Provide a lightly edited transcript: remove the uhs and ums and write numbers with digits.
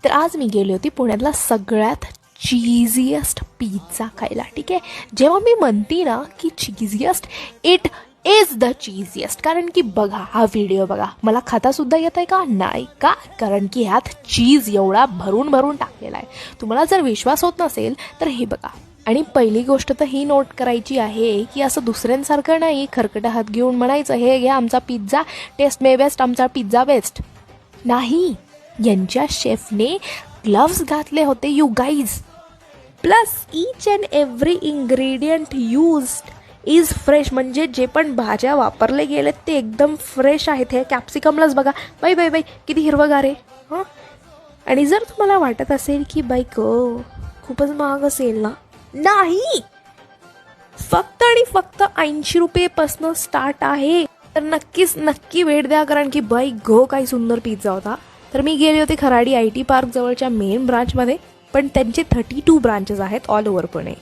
तर आज मी गेली होती पुण्यातला सगळ्यात चीझिएस्ट पिझ्झा खायला. ठीक आहे, जेव्हा मी म्हणते ना की चीझिएस्ट, इट इज द चीझिएस्ट. कारण की बघा, हा व्हिडिओ बघा, मला खातासुद्धा येत आहे का? नाही का? कारण की ह्यात चीज एवढा भरून भरून टाकलेला आहे. तुम्हाला जर विश्वास होत नसेल तर हे बघा. आणि पहिली गोष्ट तर ही नोट करायची आहे की असं दुसऱ्यांसारखं नाही खरकटा हात घेऊन म्हणायचं हे घ्या आमचा पिझ्झा, टेस्ट मे बेस्ट, आमचा पिझ्झा बेस्ट. नाही, यांच्या शेफने ग्लव्स घातले होते you guys. Plus each and every ingredient used is fresh. म्हणजे जे पण भाज्या वापरले गेलेत ते एकदम फ्रेश आहेत. हे कॅप्सिकमलाच बघा, बाई बाई बाई किती हिरवगार आहे. हां, आणि जर तुम्हाला वाटत असेल की बाईक खूपच महाग असेल ना, नाही, फक्त आणि फक्त 80 रुपयेपासून स्टार्ट आहे. तर नक्की भेट द्या. कारण की बाई गो काही सुंदर पिझ्झा होता. तर मी गेले होते खराडी IT पार्क जवळच्या मेन ब्रांचमध्ये, पण त्यांचे 32 ब्रांचेस आहेत ऑल ओव्हर पुणे.